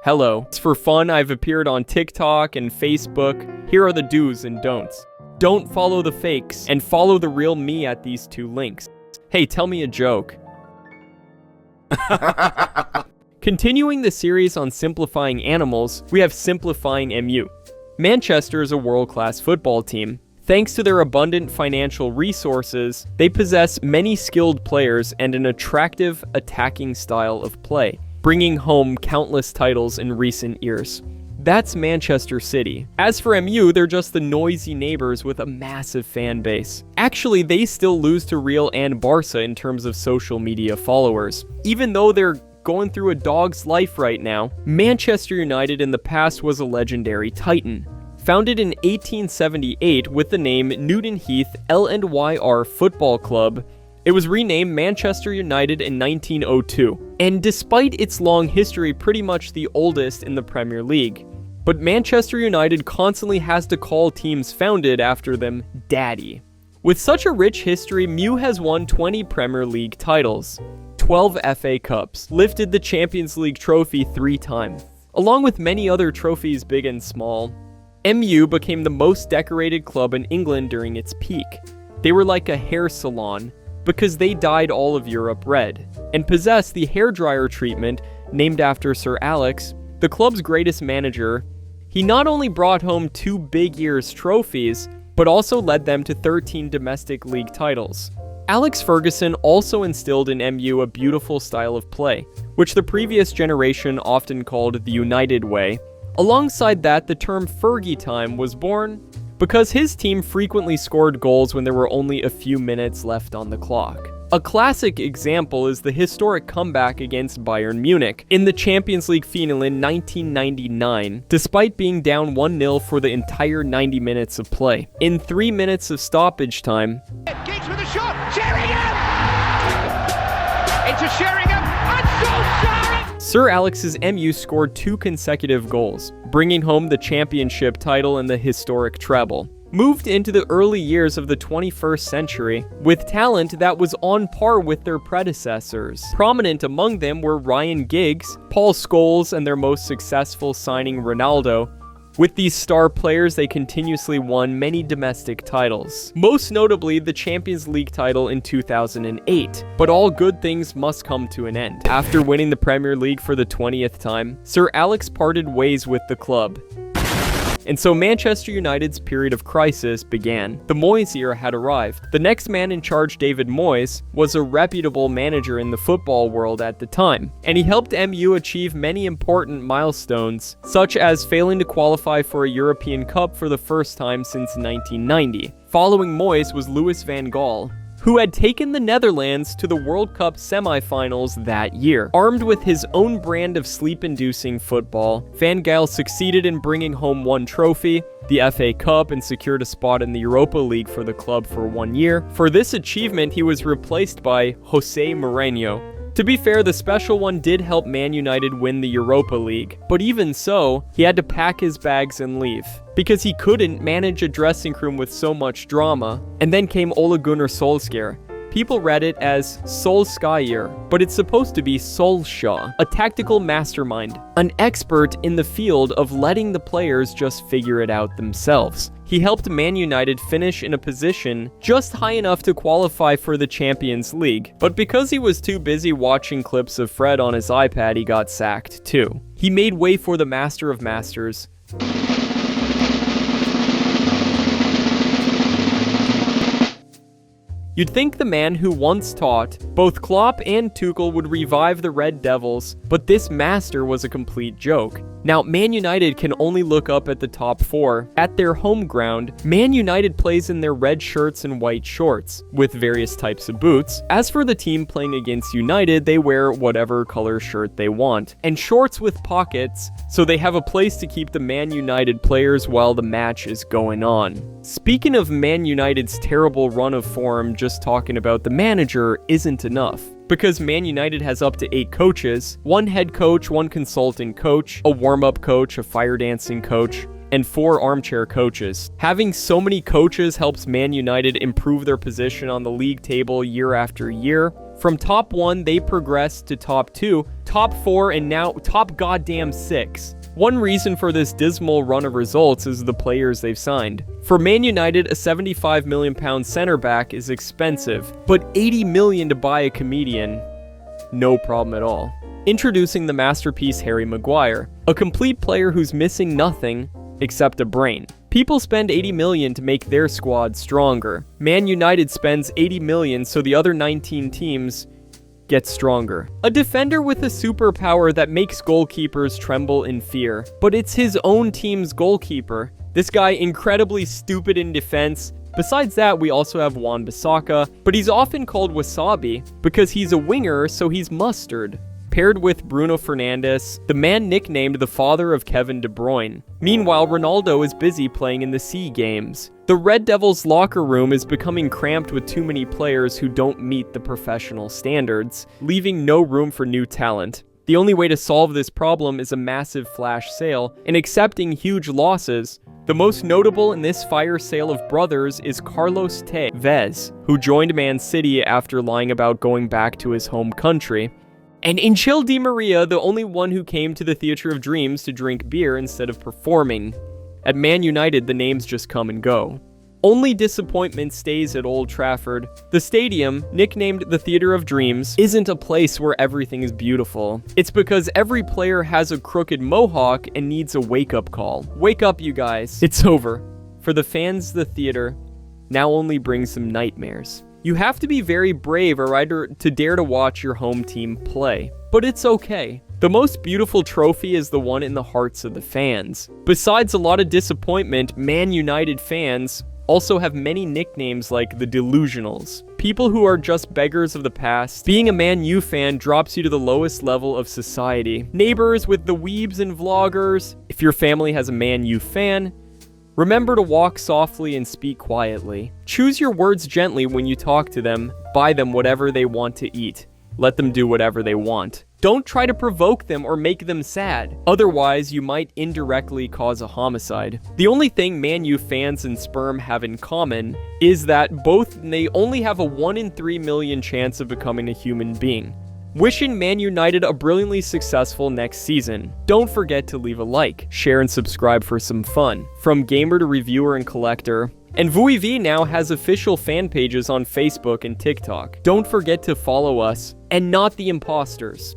Hello. For fun, I've appeared on TikTok and Facebook. Here are the do's and don'ts. Don't follow the fakes, and follow the real me at these 2 links. Hey, tell me a joke. Continuing the series on simplifying animals, we have simplifying MU. Manchester is a world-class football team. Thanks to their abundant financial resources, they possess many skilled players and an attractive attacking style of play, bringing home countless titles in recent years. That's Manchester City. As for MU, they're just the noisy neighbors with a massive fan base. Actually, they still lose to Real and Barca in terms of social media followers. Even though they're going through a dog's life right now, Manchester United in the past was a legendary titan. Founded in 1878 with the name Newton Heath L&YR Football Club, it was renamed Manchester United in 1902, and despite its long history, pretty much the oldest in the Premier League. But Manchester United constantly has to call teams founded after them Daddy. With such a rich history, MU has won 20 Premier League titles, 12 FA Cups, lifted the Champions League trophy 3 times, along with many other trophies big and small. MU became the most decorated club in England during its peak. They were like a hair salon, because they dyed all of Europe red, and possessed the hairdryer treatment named after Sir Alex, the club's greatest manager. He not only brought home 2 big years trophies, but also led them to 13 domestic league titles. Alex Ferguson also instilled in MU a beautiful style of play, which the previous generation often called the United Way. Alongside that, the term Fergie time was born because his team frequently scored goals when there were only a few minutes left on the clock. A classic example is the historic comeback against Bayern Munich in the Champions League final in 1999, despite being down 1-0 for the entire 90 minutes of play. In 3 minutes of stoppage time, Giggs with a shot, Sheringham! Into Sheringham, and Solskjaer! Sir Alex's MU scored 2 consecutive goals, bringing home the championship title and the historic treble. Moved into the early years of the 21st century with talent that was on par with their predecessors. Prominent among them were Ryan Giggs, Paul Scholes, and their most successful signing Ronaldo. With these star players, they continuously won many domestic titles, most notably the Champions League title in 2008. But all good things must come to an end. After winning the Premier League for the 20th time, Sir Alex parted ways with the club. And so Manchester United's period of crisis began. The Moyes era had arrived. The next man in charge, David Moyes, was a reputable manager in the football world at the time, and he helped MU achieve many important milestones, such as failing to qualify for a European Cup for the first time since 1990. Following Moyes was Louis van Gaal, who had taken the Netherlands to the World Cup semi-finals that year. Armed with his own brand of sleep-inducing football, Van Gaal succeeded in bringing home 1 trophy, the FA Cup, and secured a spot in the Europa League for the club for 1 year. For this achievement, he was replaced by José Mourinho. To be fair, the special one did help Man United win the Europa League, but even so, he had to pack his bags and leave, because he couldn't manage a dressing room with so much drama. And then came Ole Gunnar Solskjaer. People read it as Solskjaer, but it's supposed to be Solskjaer, a tactical mastermind, an expert in the field of letting the players just figure it out themselves. He helped Man United finish in a position just high enough to qualify for the Champions League, but because he was too busy watching clips of Fred on his iPad, he got sacked too. He made way for the Master of Masters. You'd think the man who once taught both Klopp and Tuchel would revive the Red Devils, but this master was a complete joke. Now, Man United can only look up at the top 4. At their home ground, Man United plays in their red shirts and white shorts, with various types of boots. As for the team playing against United, they wear whatever color shirt they want, and shorts with pockets, so they have a place to keep the Man United players while the match is going on. Speaking of Man United's terrible run of form, just talking about the manager isn't enough. Because Man United has up to 8 coaches, 1 head coach, 1 consultant coach, a warm-up coach, a fire dancing coach, and 4 armchair coaches. Having so many coaches helps Man United improve their position on the league table year after year. From top 1, they progressed to top 2, top 4, and now top goddamn 6. One reason for this dismal run of results is the players they've signed. For Man United, a £75 million center back is expensive, but £80 million to buy a comedian, no problem at all. Introducing the masterpiece Harry Maguire, a complete player who's missing nothing except a brain. People spend $80 million to make their squad stronger. Man United spends $80 million so the other 19 teams get stronger. A defender with a superpower that makes goalkeepers tremble in fear, but it's his own team's goalkeeper. This guy incredibly stupid in defense. Besides that, we also have Wan-Bissaka, but he's often called Wasabi because he's a winger, so he's mustard. Paired with Bruno Fernandes, the man nicknamed the father of Kevin De Bruyne. Meanwhile, Ronaldo is busy playing in the SEA Games. The Red Devils' locker room is becoming cramped with too many players who don't meet the professional standards, leaving no room for new talent. The only way to solve this problem is a massive flash sale and accepting huge losses. The most notable in this fire sale of brothers is Carlos Tevez, who joined Man City after lying about going back to his home country. And Angel Di Maria, the only one who came to the Theatre of Dreams to drink beer instead of performing. At Man United, the names just come and go. Only disappointment stays at Old Trafford. The stadium, nicknamed the Theatre of Dreams, isn't a place where everything is beautiful. It's because every player has a crooked mohawk and needs a wake-up call. Wake up, you guys. It's over. For the fans, the theater now only brings them nightmares. You have to be very brave to dare to watch your home team play, but it's okay. The most beautiful trophy is the one in the hearts of the fans. Besides a lot of disappointment, Man United fans also have many nicknames like the Delusionals, people who are just beggars of the past. Being a Man U fan drops you to the lowest level of society. Neighbors with the weebs and vloggers. If your family has a Man U fan, remember to walk softly and speak quietly. Choose your words gently when you talk to them. Buy them whatever they want to eat. Let them do whatever they want. Don't try to provoke them or make them sad. Otherwise, you might indirectly cause a homicide. The only thing Man U fans and sperm have in common is that they only have a 1 in 3 million chance of becoming a human being. Wishing Man United a brilliantly successful next season. Don't forget to leave a like, share, and subscribe for some fun. From gamer to reviewer and collector. And VuiV now has official fan pages on Facebook and TikTok. Don't forget to follow us, and not the imposters.